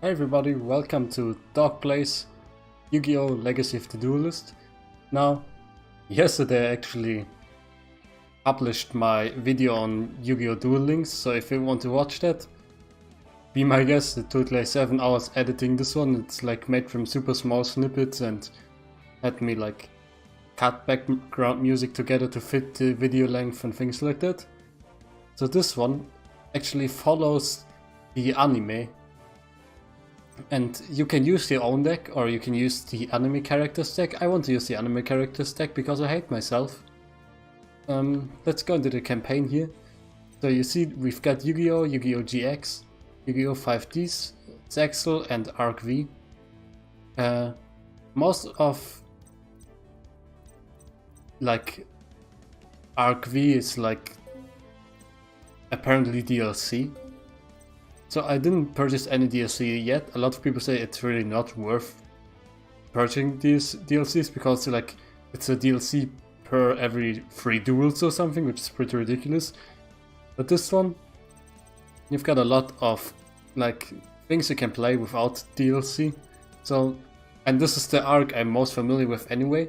Hey everybody, welcome to Dog Plays Yu-Gi-Oh! Legacy of the Duelist. Now, yesterday I actually published my video on Yu-Gi-Oh! Dueling, so if you want to watch that, be my guest. It took like 7 hours editing this one. It's like made from super small snippets and had me like cut background music together to fit the video length and things like that. So this one actually follows the anime. And you can use your own deck, or you can use the anime characters deck. I want to use the anime characters deck because I hate myself. Let's go into the campaign here. So you see we've got Yu-Gi-Oh!, Yu-Gi-Oh! GX, Yu-Gi-Oh! 5Ds, ZEXAL and Arc V. Most of like Arc V is like apparently DLC. So I didn't purchase any DLC yet. A lot of people say it's really not worth purchasing these DLCs because like it's a DLC per every 3 duels or something, which is pretty ridiculous. But this one, you've got a lot of like things you can play without DLC. So, and this is the arc I'm most familiar with anyway.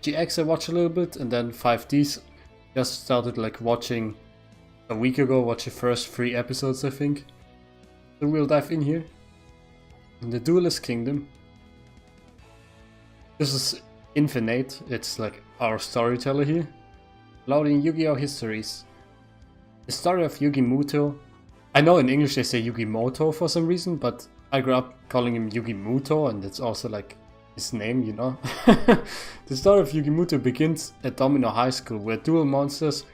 GX I watched a little bit, and then 5Ds just started like watching a week ago, watched the first 3 episodes I think. So we'll dive in here. In the Duelist Kingdom. This is Infinite, it's like our storyteller here. Loading Yu-Gi-Oh! Histories. The story of Yugi Muto. I know in English they say Yugi Moto for some reason, but I grew up calling him Yugi Muto, and it's also like his name, you know. The story of Yugi Muto begins at Domino High School, where Duel Monsters,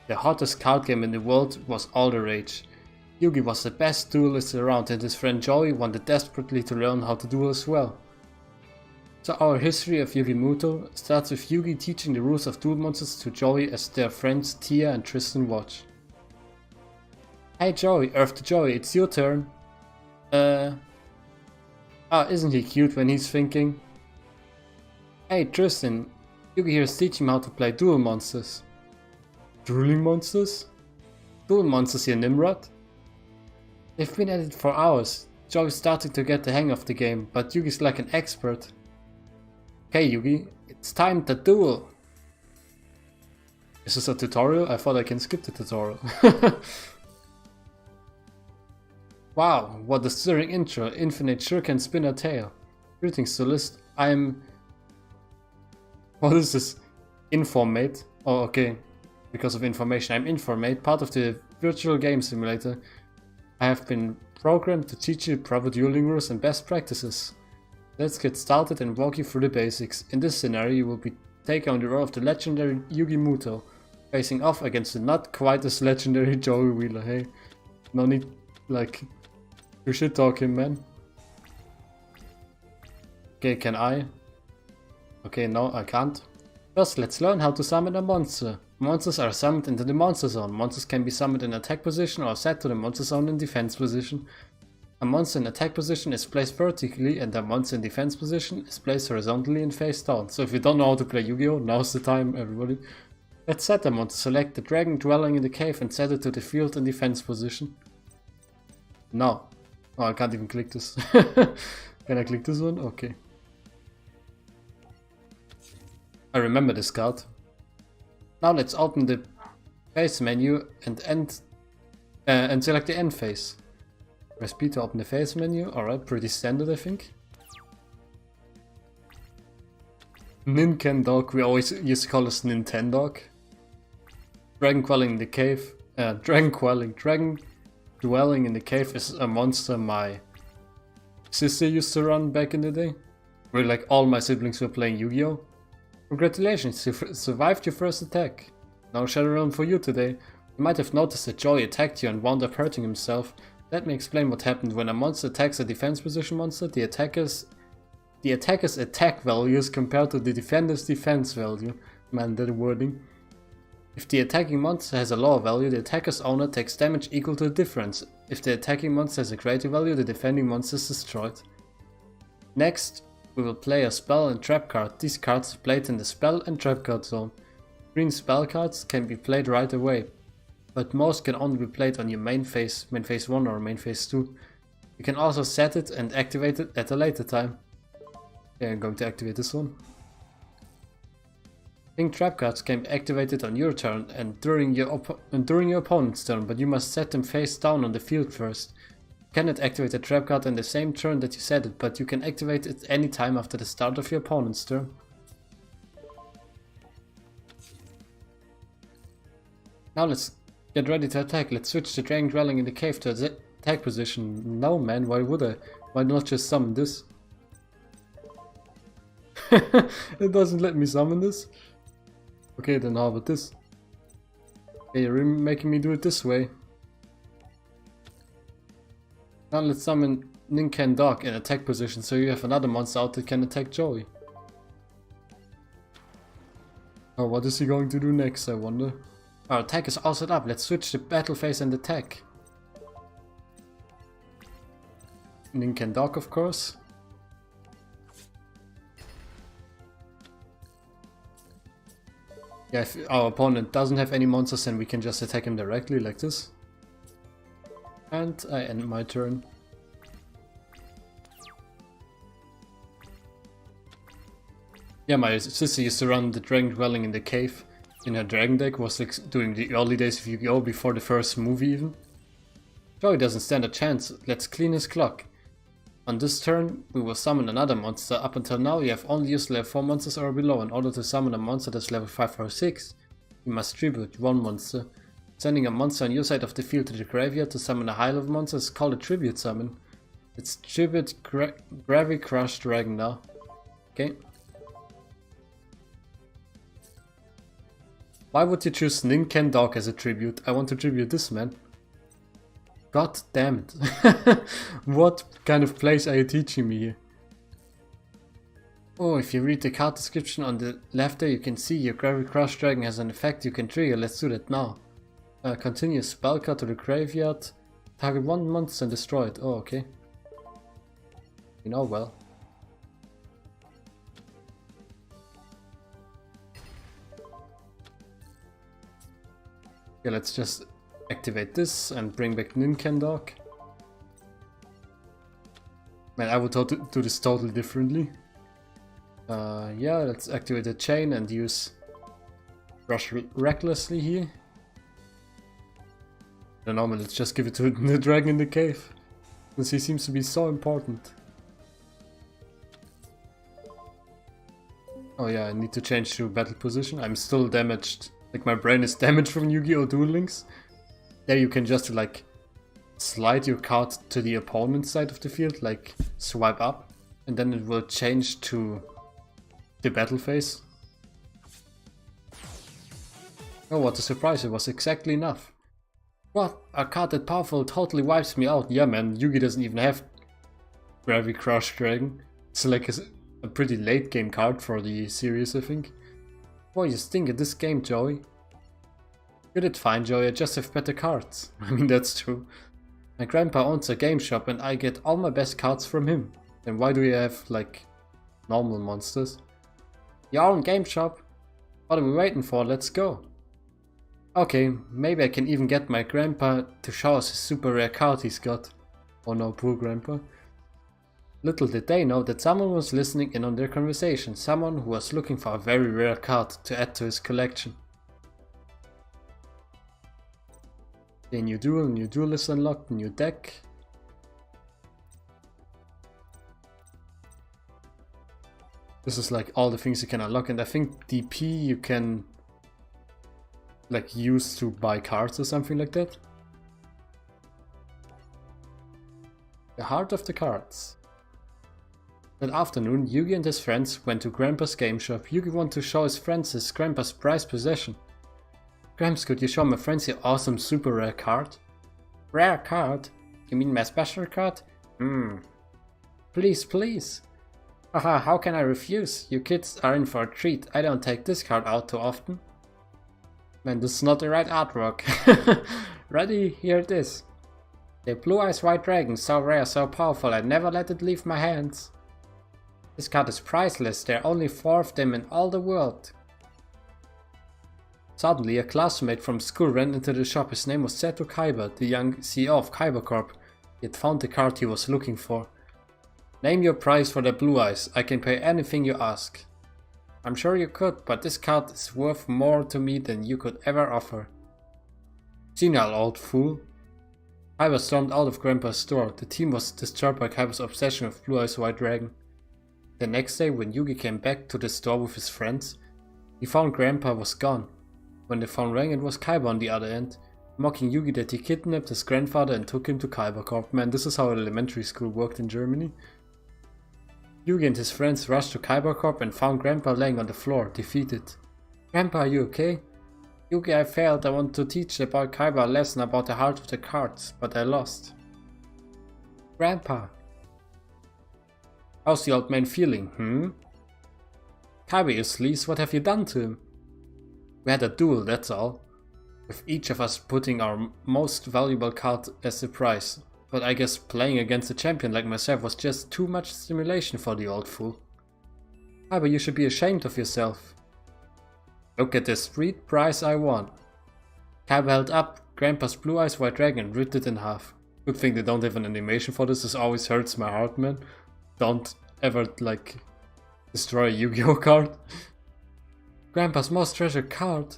the hottest card game in the world, was all the rage. Yugi was the best duelist around, and his friend Joey wanted desperately to learn how to duel as well. So our history of Yugi Muto starts with Yugi teaching the rules of Duel Monsters to Joey as their friends Tia and Tristan watch. Hey Joey, Earth to Joey, it's your turn. Isn't he cute when he's thinking? Hey Tristan, Yugi here is teaching him how to play Duel Monsters. Dueling Monsters? Duel Monsters here, Nimrod? They've been at it for hours. Joey's starting to get the hang of the game, but Yugi's like an expert. Okay Yugi, it's time to duel! Is this a tutorial? I thought I can skip the tutorial. Wow, what a stirring intro. Infinite sure can spin a tale. Greetings Duelist, I'm... What is this? Informate? Oh okay, because of information. I'm Informate, part of the virtual game simulator. I have been programmed to teach you proper dueling rules and best practices. Let's get started and walk you through the basics. In this scenario you will be taking on the role of the legendary Yugi Muto, facing off against the not quite as legendary Joey Wheeler. Hey, no need like you shit talk him, man. Okay, can I? Okay, no I can't. First let's learn how to summon a monster. Monsters are summoned into the monster zone. Monsters can be summoned in attack position or set to the monster zone in defense position. A monster in attack position is placed vertically, and a monster in defense position is placed horizontally and face down. So if you don't know how to play Yu-Gi-Oh! Now's the time, everybody. Let's set a monster. Select the dragon dwelling in the cave and set it to the field in defense position. No. Oh, I can't even click this. Can I click this one? Okay. I remember this card. Now let's open the phase menu and select the end phase. Press B to open the phase menu. Alright, pretty standard I think. Ninkendog, we always used to call this Nintendog. Dragon Quelling in the cave. Dragon Dwelling in the cave is a monster my sister used to run back in the day. Where like all my siblings were playing Yu-Gi-Oh! Congratulations, you survived your first attack. No Shadowrun for you today. You might have noticed that Joey attacked you and wound up hurting himself. Let me explain what happened. When a monster attacks a defense position monster, the attacker's attack value is compared to the defender's defense value. Man, that wording. If the attacking monster has a lower value, the attacker's owner takes damage equal to the difference. If the attacking monster has a greater value, the defending monster is destroyed. Next, we will play a spell and trap card. These cards are played in the spell and trap card zone. Green spell cards can be played right away, but most can only be played on your main phase 1 or main phase 2. You can also set it and activate it at a later time. Okay, I'm going to activate this one. Pink trap cards can be activated on your turn and during your opponent's turn, but you must set them face down on the field first. You cannot activate a trap card in the same turn that you set it, but you can activate it any time after the start of your opponent's turn. Now let's get ready to attack. Let's switch the Dragon Dwelling in the cave to attack position. No man, why would I? Why not just summon this? It doesn't let me summon this. Okay, then how about this? Okay, you're making me do it this way. Now let's summon Ninken Dog in attack position so you have another monster out that can attack Joey. Oh, what is he going to do next, I wonder? Our attack is all set up. Let's switch the battle phase and attack. Ninken Dog, of course. Yeah, if our opponent doesn't have any monsters, then we can just attack him directly like this. And I end my turn. Yeah, my sister used to run the Dragon Dwelling in the cave in her dragon deck, was like during the early days of Yu-Gi-Oh! Before the first movie even. Joey doesn't stand a chance. Let's clean his clock. On this turn, we will summon another monster. Up until now, you have only used level 4 monsters or below. In order to summon a monster that's level 5 or 6, you must tribute one monster. Sending a monster on your side of the field to the graveyard to summon a high level monster is called a tribute summon. Let's tribute Gravy Crush Dragon now. Okay. Why would you choose Ninken Dog as a tribute? I want to tribute this man. God damn it. What kind of place are you teaching me here? Oh, if you read the card description on the left there, you can see your Gravy Crush Dragon has an effect you can trigger. Let's do that now. Continue spell card to the graveyard. Target one monster and destroy it. Oh, okay. You know well. Okay, let's just activate this and bring back Ninken Dog. Man, I would do this totally differently. Yeah, let's activate the chain and use Rush recklessly here. I don't know, let's just give it to the dragon in the cave, since he seems to be so important. Oh yeah, I need to change to battle position. I'm still damaged. Like, my brain is damaged from Yu-Gi-Oh! Duel Links. There you can just like slide your card to the opponent's side of the field, like swipe up, and then it will change to the battle phase. Oh, what a surprise, it was exactly enough. What? A card that powerful totally wipes me out. Yeah man, Yu-Gi doesn't even have Gravy Crush Dragon. It's like a pretty late game card for the series, I think. Boy, you stink at this game, Joey. You did fine, Joey, I just have better cards. I mean, that's true. My grandpa owns a game shop and I get all my best cards from him. Then why do you have, like, normal monsters? Your own game shop? What are we waiting for? Let's go. Okay, maybe I can even get my grandpa to show us his super rare card he's got. Oh no, poor grandpa. Little did they know that someone was listening in on their conversation. Someone who was looking for a very rare card to add to his collection. A new duel, new duelist unlocked, new deck. This is like all the things you can unlock, and I think DP you can like use to buy cards or something like that. The heart of the cards. That afternoon, Yugi and his friends went to Grandpa's game shop. Yugi wanted to show his friends his Grandpa's prized possession. Gramps, could you show my friends your awesome super rare card? Rare card? You mean my special card? Please, please. Haha, how can I refuse? You kids are in for a treat. I don't take this card out too often. Man, this is not the right artwork. Ready? Here it is. The blue eyes white dragon, so rare, so powerful, I never let it leave my hands. This card is priceless, there are only 4 of them in all the world. Suddenly, a classmate from school ran into the shop. His name was Seto Kaiba, the young CEO of Kaiba Corp. He had found the card he was looking for. Name your price for the blue eyes. I can pay anything you ask. I'm sure you could, but this card is worth more to me than you could ever offer. Genial, old fool. Kaiba stormed out of Grandpa's store. The team was disturbed by Kaiba's obsession with Blue Eyes White Dragon. The next day, when Yugi came back to the store with his friends, he found Grandpa was gone. When the phone rang, it was Kaiba on the other end, mocking Yugi that he kidnapped his grandfather and took him to Kaiba Corp. Man, this is how elementary school worked in Germany. Yugi and his friends rushed to Kaiba Corp and found Grandpa laying on the floor, defeated. Grandpa, are you okay? Yugi, I failed. I wanted to teach about Kaiba a lesson about the heart of the cards, but I lost. Grandpa. How's the old man feeling, Kaiba, you sleaze, what have you done to him? We had a duel, that's all. With each of us putting our most valuable card as the prize. But I guess playing against a champion like myself was just too much stimulation for the old fool. Kaiba, you should be ashamed of yourself. Look at the street prize I won. Kaiba held up Grandpa's Blue Eyes White Dragon and ripped it in half. Good thing they don't have an animation for this always hurts my heart, man. Don't ever, like, destroy a Yu-Gi-Oh card. Grandpa's most treasured card.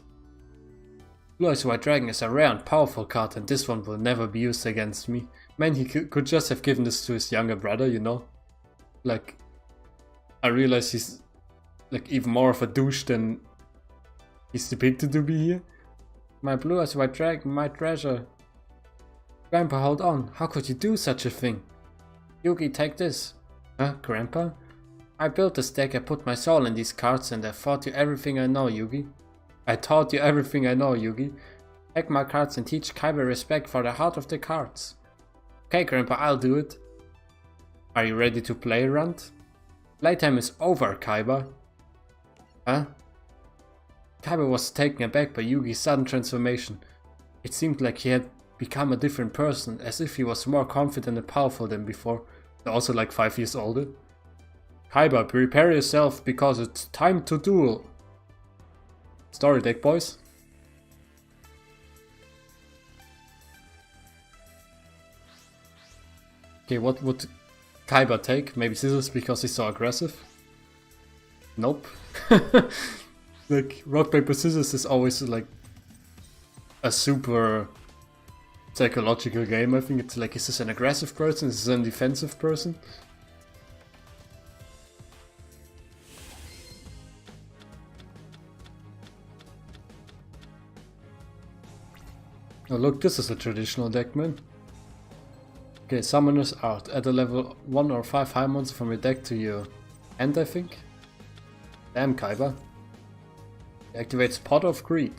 Blue Eyes White Dragon is a rare and powerful card, and this one will never be used against me. Man, he could just have given this to his younger brother, you know? Like, I realize he's, like, even more of a douche than he's depicted to be here. My Blue Eyes White Dragon, my treasure. Grandpa, hold on. How could you do such a thing? Yugi, take this. Huh, Grandpa? I built this deck, I put my soul in these cards, and I taught you everything I know, Yugi. Take my cards and teach Kaiba respect for the heart of the cards. Okay, Grandpa, I'll do it. Are you ready to play, Runt? Playtime is over, Kaiba. Huh? Kaiba was taken aback by Yugi's sudden transformation. It seemed like he had become a different person, as if he was more confident and powerful than before, also like 5 years older. Kaiba, prepare yourself because it's time to duel. Story deck, boys. Okay, what would Kaiba take? Maybe scissors because he's so aggressive? Nope. Like, rock, paper, scissors is always like a super psychological game. I think it's like, is this an aggressive person? Is this a defensive person? Oh look, this is a traditional deck, man. Okay, Summoner's Art. Add a level 1 or 5 high monster from your deck to your hand, I think. Damn, Kaiba. Activates Pot of Greed.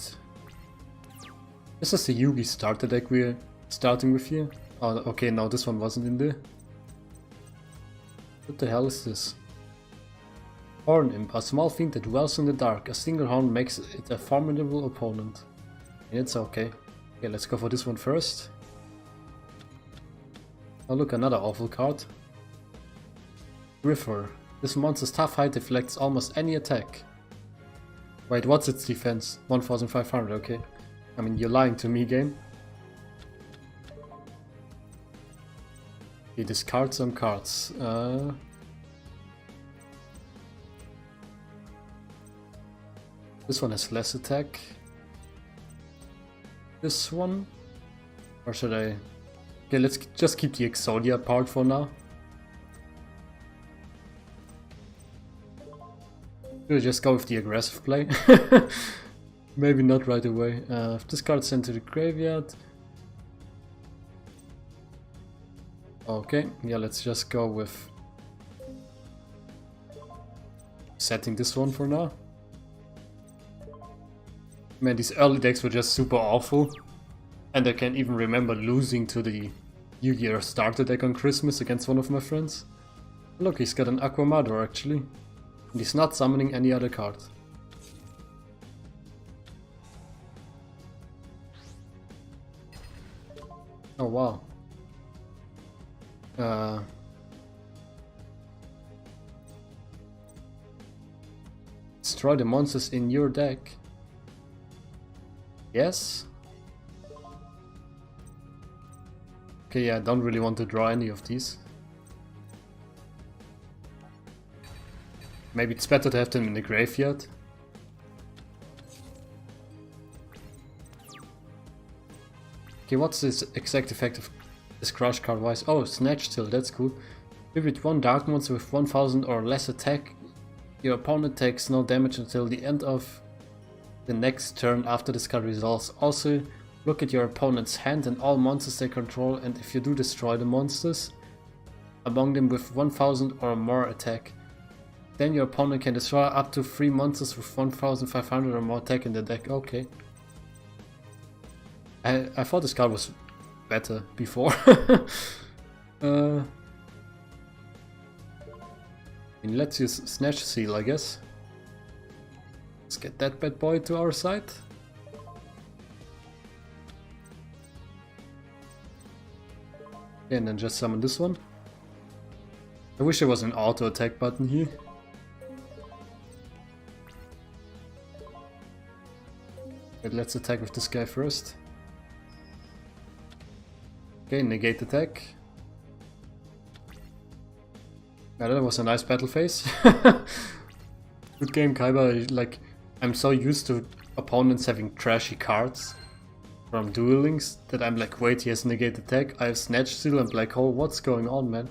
This is the Yugi starter deck we're starting with here. Oh, okay, no, this one wasn't in there. What the hell is this? Horn Imp, a small fiend that dwells in the dark. A single horn makes it a formidable opponent. And it's okay. Okay, let's go for this one first. Oh look, another awful card. Griffer. This monster's tough height deflects almost any attack. Wait, what's its defense? 1500, okay. I mean, you're lying to me, game. Okay, discard some cards. This one has less attack. This one? Or should I... Okay, let's just keep the Exodia part for now. We'll just go with the aggressive play. Maybe not right away. This card sent to the graveyard. Okay, yeah, let's just go with setting this one for now. Man, these early decks were just super awful. And I can't even remember losing to the Yu-Gi-Oh! Starter deck on Christmas against one of my friends. Look, he's got an Aquamador actually. And he's not summoning any other card. Oh wow. Destroy the monsters in your deck. Yes? Okay, yeah, I don't really want to draw any of these. Maybe it's better to have them in the graveyard. Okay, what's this exact effect of this crush card wise? Oh, Snatch Still, that's cool. With one dark monster with 1000 or less attack, your opponent takes no damage until the end of the next turn after this card resolves. Also, look at your opponent's hand and all monsters they control, and if you do, destroy the monsters among them with 1000 or more attack. Then your opponent can destroy up to 3 monsters with 1500 or more attack in the deck. Okay. I thought this card was better before. Let's use Snatch Seal, I guess. Let's get that bad boy to our side. Okay, and then just summon this one. I wish there was an auto attack button here. But let's attack with this guy first. Okay, negate attack. Yeah, that was a nice battle phase. Good game, Kaiba. Like, I'm so used to opponents having trashy cards from Duelings that I'm like, wait, he has negate attack, I have Snatch Steal and Black Hole, what's going on, man?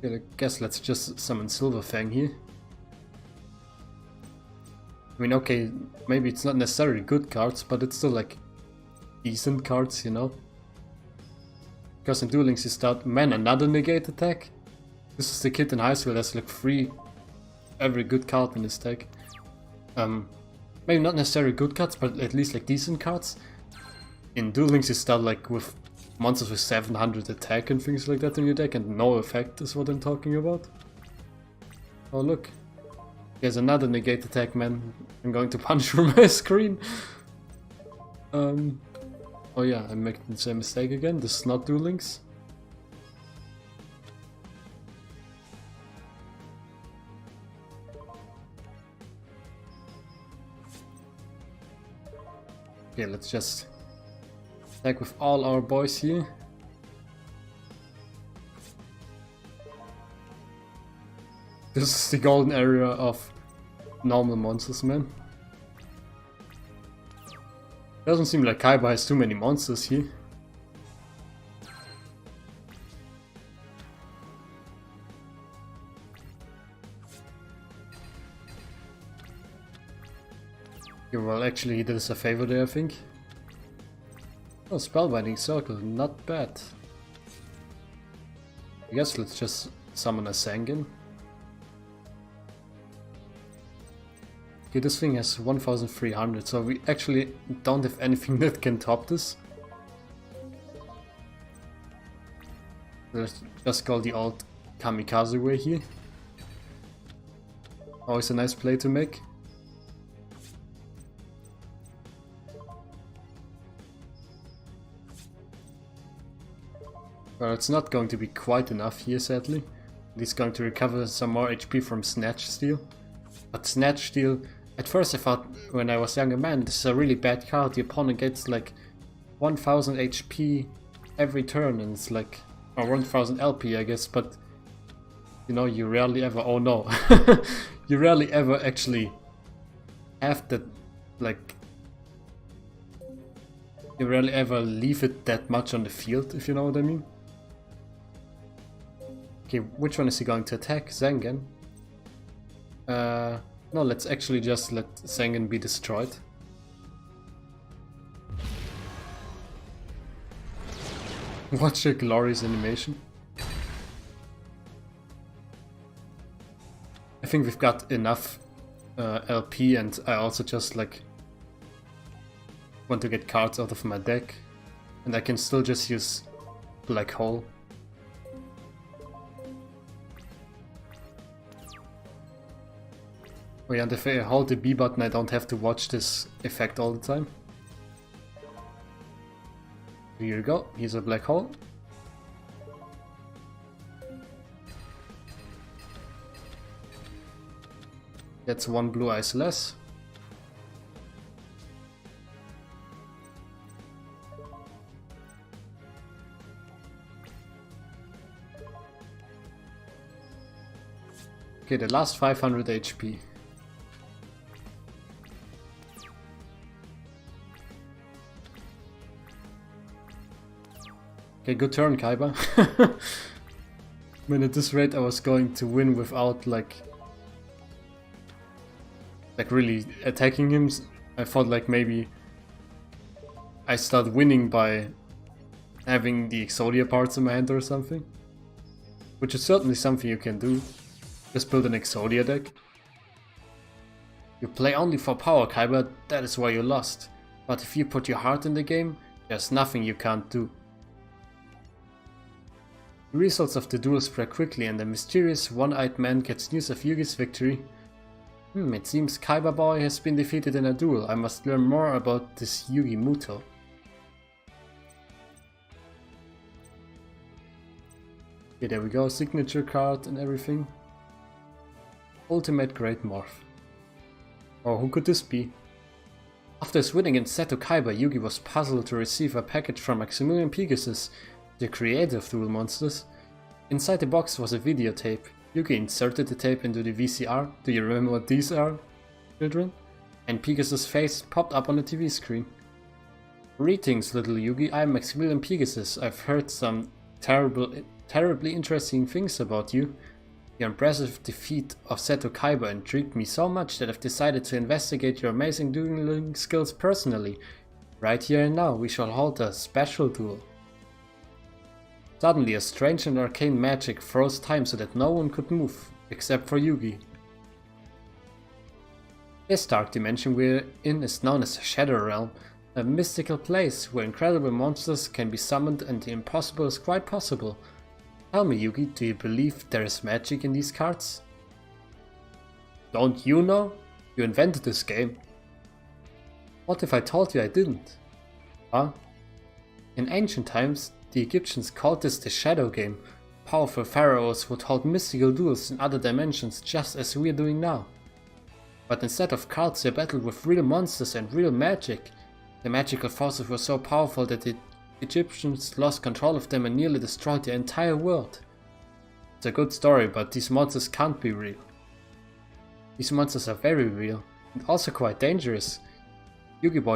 Okay, I guess let's just summon Silver Fang here. I mean, okay, maybe it's not necessarily good cards, but it's still like decent cards, you know? Because in Duelings you start, man, another negate attack? This is the kid in high school that's like 3 every good card in this deck. Maybe not necessarily good cards, but at least like decent cards. In Duelings you start like with monsters with 700 attack and things like that in your deck, and no effect is what I'm talking about. Oh look. There's another negate attack, man. I'm going to punch through my screen. Oh yeah, I'm making the same mistake again. This is not Duelings. Okay, let's just attack with all our boys here. This is the golden area of normal monsters, man. Doesn't seem like Kaiba has too many monsters here. Okay, well, actually he did us a favor there, I think. Oh, Spellbinding Circle, not bad. I guess let's just summon a Sangan. Okay, this thing has 1300, so we actually don't have anything that can top this. Let's just go the old Kamikaze way here. Always a nice play to make. Well, it's not going to be quite enough here, sadly. He's going to recover some more HP from Snatch Steal. But Snatch Steal, at first I thought when I was younger, man, this is a really bad card. The opponent gets like 1000 HP every turn, and it's like, or 1000 LP, I guess, but you know, you rarely ever, oh no, you rarely ever actually have that, like, you rarely ever leave it that much on the field, if you know what I mean. Okay, which one is he going to attack? Zangan? No, let's actually just let Zangan be destroyed. Watch a glorious animation. I think we've got enough LP, and I also just like want to get cards out of my deck, and I can still just use Black Hole. Oh yeah, and if I hold the B button I don't have to watch this effect all the time. Here you go, here's a Black Hole. That's one blue eyes less. Okay, the last 500 HP. Okay, good turn, Kaiba. I mean, at this rate I was going to win without like really attacking him. I thought like maybe I start winning by having the Exodia parts in my hand or something. Which is certainly something you can do. Just build an Exodia deck. You play only for power, Kaiba, that is why you lost. But if you put your heart in the game, there's nothing you can't do. The results of the duel spread quickly and the mysterious one-eyed man gets news of Yugi's victory. It seems Kaiba boy has been defeated in a duel. I must learn more about this Yugi Muto. Okay, there we go, signature card and everything. Ultimate Great Morph. Oh, who could this be? After his win against Seto Kaiba, Yugi was puzzled to receive a package from Maximilian Pegasus, the creator of Duel Monsters. Inside the box was a videotape. Yugi inserted the tape into the VCR. Do you remember what these are, children? And Pegasus' face popped up on the TV screen. Greetings, little Yugi. I'm Maximilian Pegasus. I've heard some terribly interesting things about you. Your impressive defeat of Seto Kaiba intrigued me so much that I've decided to investigate your amazing dueling skills personally. Right here and now, we shall hold a special duel. Suddenly, a strange and arcane magic froze time so that no one could move, except for Yugi. This dark dimension we're in is known as the Shadow Realm, a mystical place where incredible monsters can be summoned and the impossible is quite possible. Tell me, Yugi, do you believe there is magic in these cards? Don't you know? You invented this game. What if I told you I didn't? Huh? In ancient times, the Egyptians called this the Shadow Game. Powerful pharaohs would hold mystical duels in other dimensions just as we're doing now. But instead of cards they battled with real monsters and real magic. The magical forces were so powerful that the Egyptians lost control of them and nearly destroyed the entire world. It's a good story, but these monsters can't be real. These monsters are very real, and also quite dangerous. Yugi boy,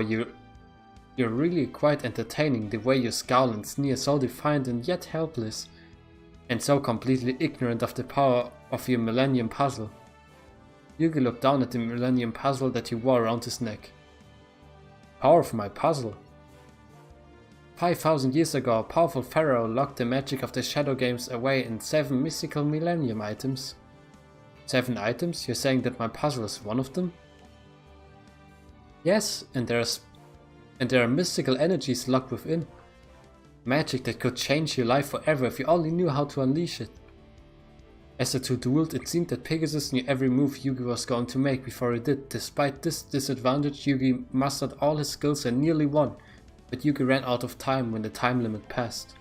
you're really quite entertaining, the way you scowl and sneer, so defiant and yet helpless, and so completely ignorant of the power of your Millennium Puzzle. Yugi looked down at the Millennium Puzzle that he wore around his neck. Power of my puzzle? 5,000 years ago, a powerful pharaoh locked the magic of the Shadow Games away in 7 mystical Millennium items. 7 items? You're saying that my puzzle is one of them? Yes, and there are mystical energies locked within. Magic that could change your life forever if you only knew how to unleash it. As the two dueled, it seemed that Pegasus knew every move Yugi was going to make before he did. Despite this disadvantage, Yugi mastered all his skills and nearly won, but Yugi ran out of time when the time limit passed.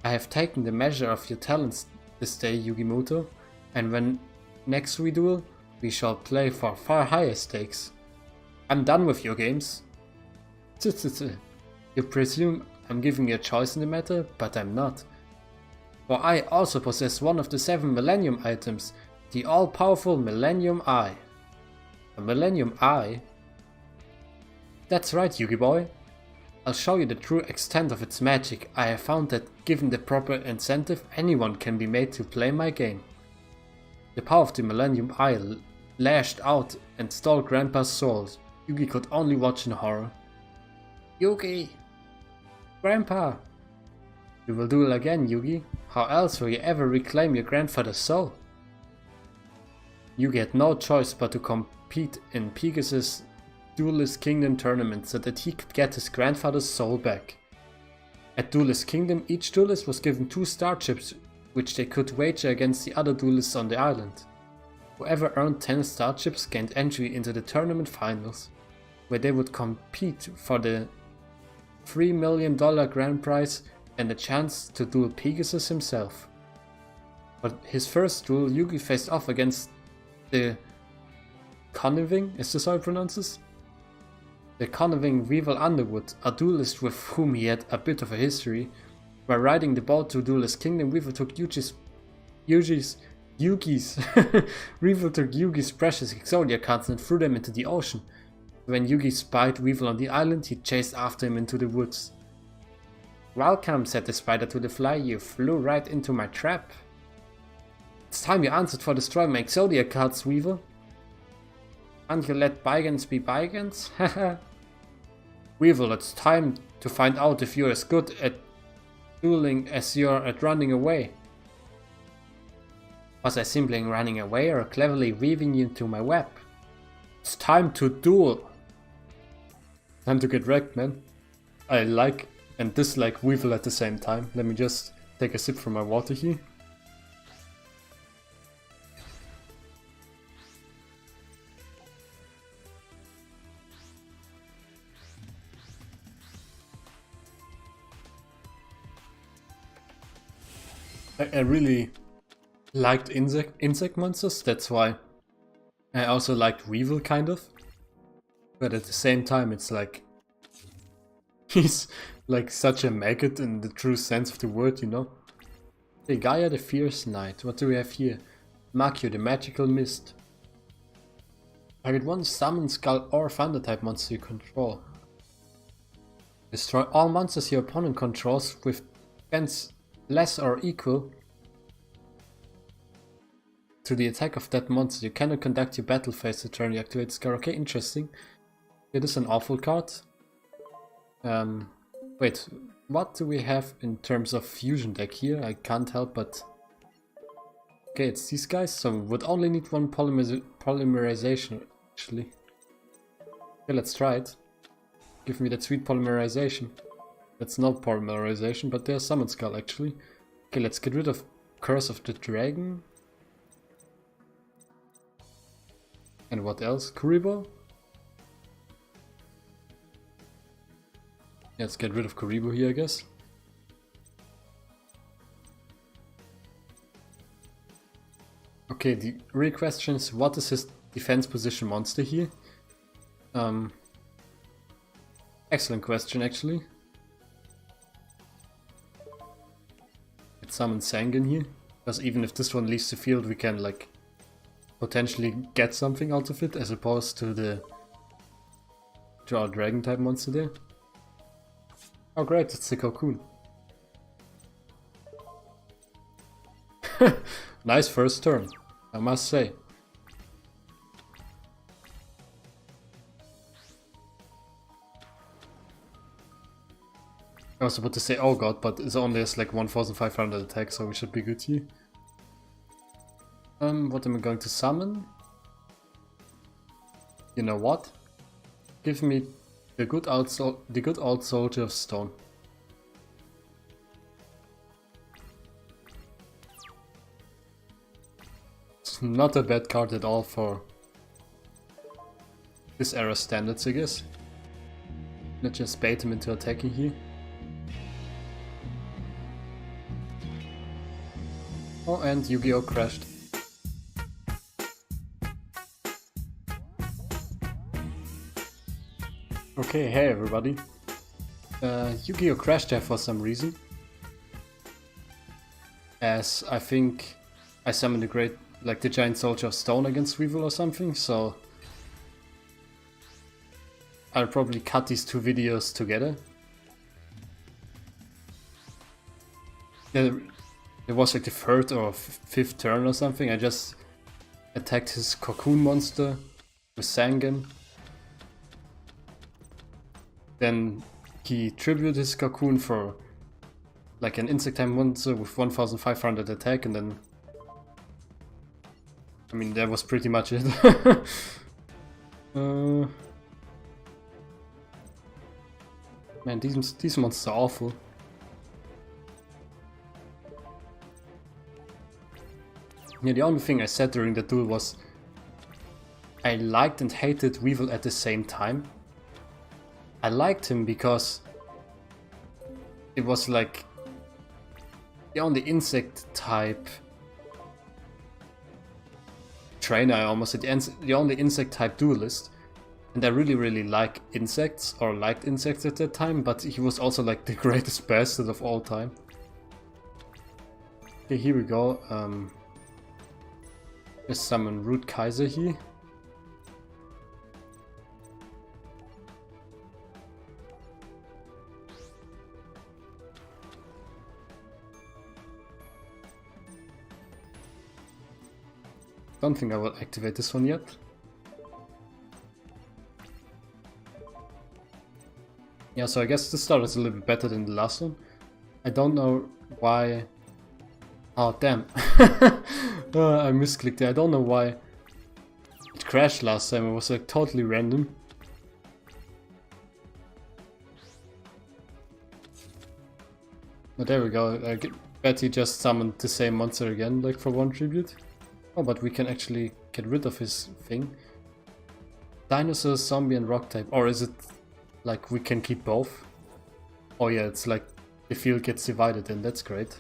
I have taken the measure of your talents this day, Yugi Muto, and when next we duel, we shall play for far higher stakes. I'm done with your games. You presume I'm giving you a choice in the matter, but I'm not. For I also possess one of the 7 Millennium items, the all-powerful Millennium Eye. A Millennium Eye? That's right, Yugi boy. I'll show you the true extent of its magic. I have found that given the proper incentive, anyone can be made to play my game. The power of the Millennium Eye lashed out and stole Grandpa's soul. Yugi could only watch in horror. Yugi! Grandpa! We will duel again, Yugi. How else will you ever reclaim your grandfather's soul? Yugi had no choice but to compete in Pegasus' Duelist Kingdom tournament so that he could get his grandfather's soul back. At Duelist Kingdom, each duelist was given 2 starships which they could wager against the other duelists on the island. Whoever earned 10 starships gained entry into the tournament finals, where they would compete for the $3 million grand prize and a chance to duel Pegasus himself. For his first duel, Yugi faced off against the conniving, is this how it pronounces? The conniving Weevil Underwood, a duelist with whom he had a bit of a history. While riding the boat to Duelist Kingdom, Weevil took Yugi's Yugi's Weevil took Yugi's precious Exodia cards and threw them into the ocean. When Yugi spied Weevil on the island, he chased after him into the woods. Welcome, said the spider to the fly, you flew right into my trap. It's time you answered for destroying my Exodia cards, Weevil. Can't you let bygones be bygones? Haha. Weevil, it's time to find out if you're as good at dueling as you're at running away. Was I simply running away or cleverly weaving you into my web? It's time to duel. Time to get wrecked, man. I like and dislike Weevil at the same time. Let me just take a sip from my water here. I really liked insect monsters, that's why I also liked Weevil kind of. But at the same time it's like he's like such a maggot in the true sense of the word, you know. Hey, Gaia the Fierce Knight, what do we have here? Makio the Magical Mist. Target one Summon, Skull or Thunder type monster you control. Destroy all monsters your opponent controls with defense less or equal to the attack of that monster. You cannot conduct your battle phase to turn you activate this card. Okay, interesting. It is an awful card. Wait, what do we have in terms of fusion deck here? I can't help but... Okay, it's these guys, so we would only need one polymerization actually. Okay, let's try it. Give me that sweet polymerization. That's not polymerization, but there's Summon Skull actually. Okay, let's get rid of Curse of the Dragon. And what else? Kuribo? Let's get rid of Kuribo here, I guess. Okay, the real question is, what is his defense position monster here? Excellent question, actually. Let's summon Sangan here, because even if this one leaves the field, we can like potentially get something out of it, as opposed to the our dragon type monster there. Oh great, it's the Cocoon. Nice first turn, I must say. I was about to say oh god, but it only has like 1500 attack, so we should be good here. What am I going to summon? You know what? Give me the good old Soldier of Stone. It's not a bad card at all for this era standards, I guess. Let's just bait him into attacking here. Oh, and Yugioh crashed. Okay, hey everybody. Yugioh crashed there for some reason. As I think I summoned the giant Soldier of Stone against Weevil or something, so I'll probably cut these two videos together. Yeah, it was like the third or fifth turn or something. I just attacked his Cocoon monster with Sangan. Then he tributed his Cocoon for like an insect type monster with 1500 attack, and then I mean that was pretty much it. Man, these monsters are awful. Yeah, the only thing I said during the duel was I liked and hated Weevil at the same time. I liked him because it was like the only insect type trainer, I almost said, the only insect type duelist. And I really like insects, or liked insects at that time, but he was also like the greatest bastard of all time. Okay, here we go. Let's summon Root Kaiser here. Don't think I will activate this one yet. Yeah, so I guess this start is a little bit better than the last one. I don't know why... Oh, damn. I misclicked there. I don't know why it crashed last time. It was like totally random. But there we go. I bet he just summoned the same monster again, like for one tribute. Oh, but we can actually get rid of his thing. Dinosaur, zombie and rock type. Or is it like we can keep both? Oh yeah, it's like the field gets divided and that's great.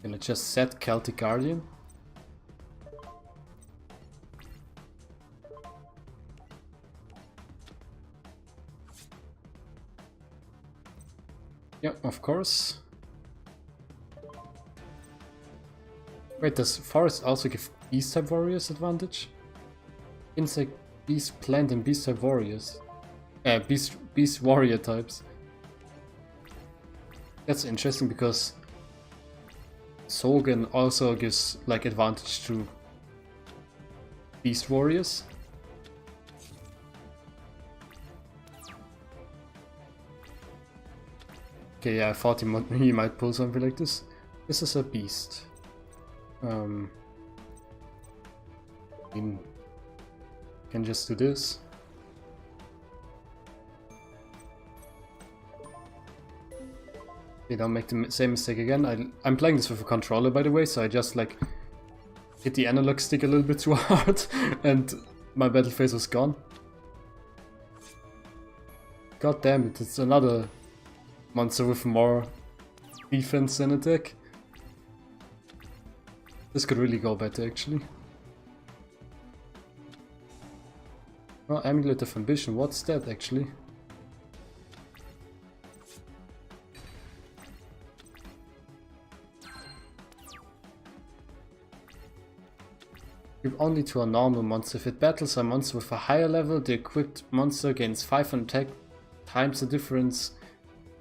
Okay, let's just set Celtic Guardian. Yeah, of course. Wait, does Forest also give Beast type warriors advantage? Insect, Beast, Plant and Beast type warriors. Beast warrior types. That's interesting because Sogen also gives like advantage to Beast warriors. Okay, yeah, I thought he might pull something like this. This is a beast. Can just do this. Okay, don't make the same mistake again. I'm playing this with a controller, by the way, so I just like hit the analog stick a little bit too hard and my battle phase was gone. God damn it, it's another monster with more defense than attack. This could really go better, actually. Oh, Amulet of Ambition, what's that, actually? Give only to a normal monster. If it battles a monster with a higher level, the equipped monster gains 5 on attack times the difference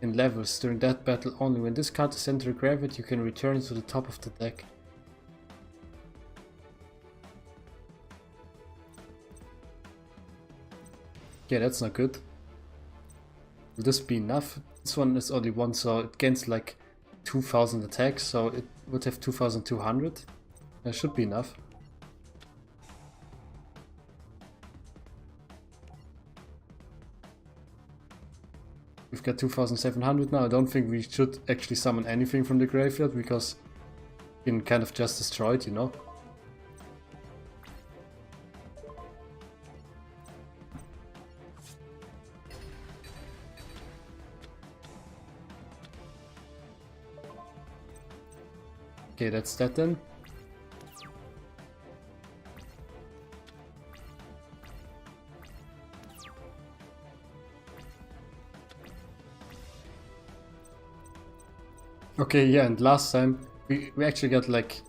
in levels during that battle only. When this card is sent to the graveyard, you can return it to the top of the deck. Okay, that's not good. Will this be enough? This one is only 1, so it gains like 2000 attacks, so it would have 2200. That should be enough. We've got 2700 now. I don't think we should actually summon anything from the graveyard because we can kind of just destroy it, you know? Okay, that's that then. Okay, yeah, and last time we actually got like,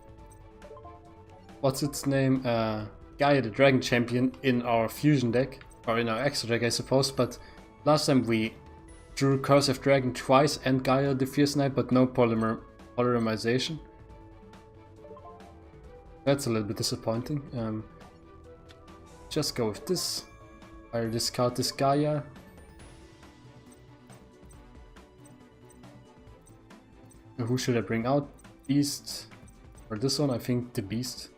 what's its name? Gaia the Dragon Champion in our fusion deck, or in our extra deck I suppose, but last time we drew Curse of Dragon twice and Gaia the Fierce Knight, but no polymerization. That's a little bit disappointing. Just go with this. I'll discard this Gaia. Who should I bring out? Beast. Or this one? I think the Beast.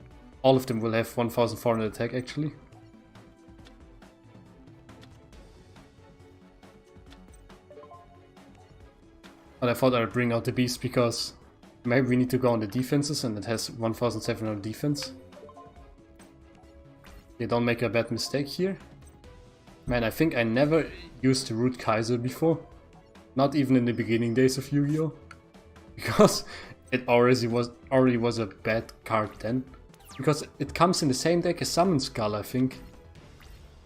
All of them will have 1400 attack actually. But I thought I'd bring out the Beast because maybe we need to go on the defenses and it has 1700 defense. Okay, don't make a bad mistake here. Man, I think I never used the Root Kaiser before. Not even in the beginning days of Yu-Gi-Oh! Because it already was a bad card then. Because it comes in the same deck as Summon Skull, I think.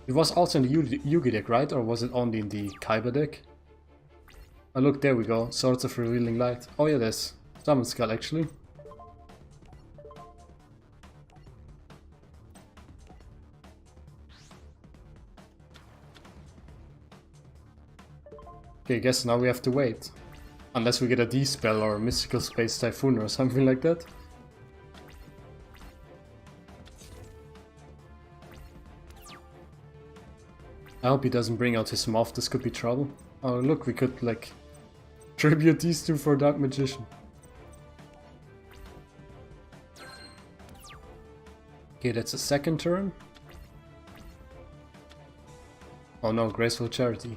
It was also in the Yugi deck, right? Or was it only in the Kaiba deck? Oh look, there we go. Swords of Revealing Light. Oh yeah, there's Summon Skull actually. Okay, I guess now we have to wait. Unless we get a D-spell or a Mystical Space Typhoon or something like that. I hope he doesn't bring out his Moth, this could be trouble. Oh look, we could like tribute these two for Dark Magician. Okay, that's a second turn. Oh no, Graceful Charity.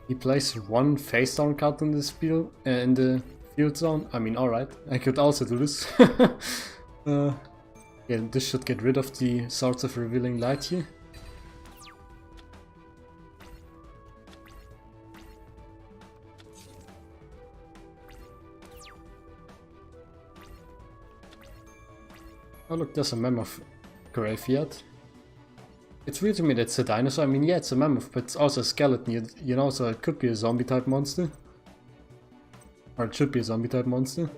He plays one face down card in the field zone. I mean, alright, I could also do this. Yeah, this should get rid of the Swords of Revealing Light here. Oh look, there's a Mammoth Graveyard. It's weird to me that it's a dinosaur. I mean, yeah, it's a mammoth, but it's also a skeleton, you know, so it could be a zombie type monster. Or it should be a zombie type monster.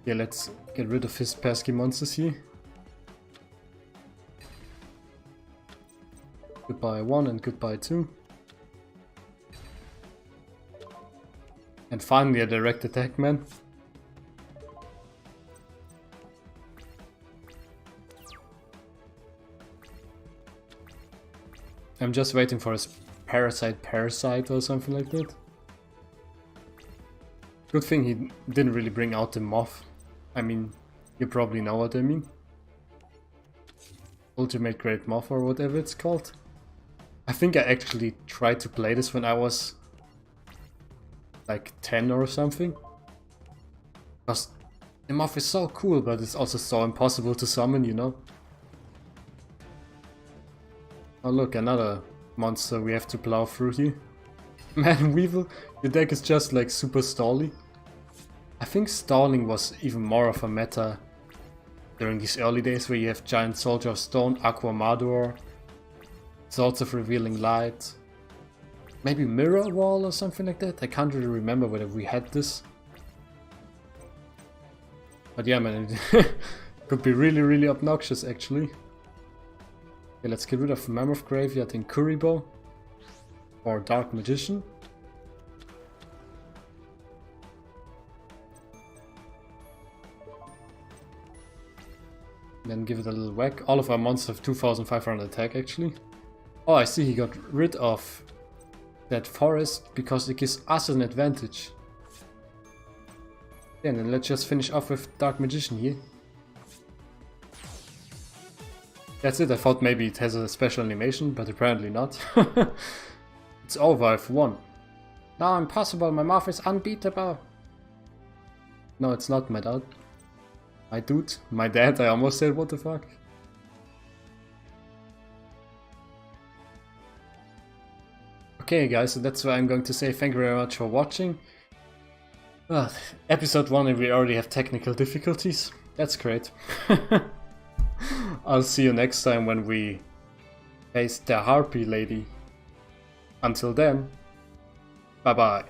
Yeah, let's get rid of his pesky monsters here. Goodbye 1 and goodbye 2. And finally a direct attack, man. I'm just waiting for his parasite or something like that. Good thing he didn't really bring out the Moth. I mean, you probably know what I mean. Ultimate Great Moth or whatever it's called. I think I actually tried to play this when I was like 10 or something. Because the Moth is so cool, but it's also so impossible to summon, you know. Oh look, another monster we have to plow through here. Man, Weevil, your deck is just like super stally. I think stalling was even more of a meta during these early days where you have Giant Soldier of Stone, Aqua Mador, Swords of Revealing Light, maybe Mirror Wall or something like that. I can't really remember whether we had this. But yeah, man, it could be really, really obnoxious actually. Okay, let's get rid of Mammoth Graveyard and Kuriboh or Dark Magician. Then give it a little whack. All of our monsters have 2500 attack actually. Oh, I see he got rid of that forest because it gives us an advantage. Yeah, and then let's just finish off with Dark Magician here. That's it, I thought maybe it has a special animation, but apparently not. It's over, I've won. Now impossible, my Moth is unbeatable. No, it's not, my dad. My dude, my dad, I almost said, what the fuck. Okay guys, so that's why I'm going to say thank you very much for watching. Episode 1 and we already have technical difficulties. That's great. I'll see you next time when we face the Harpy Lady. Until then, bye bye.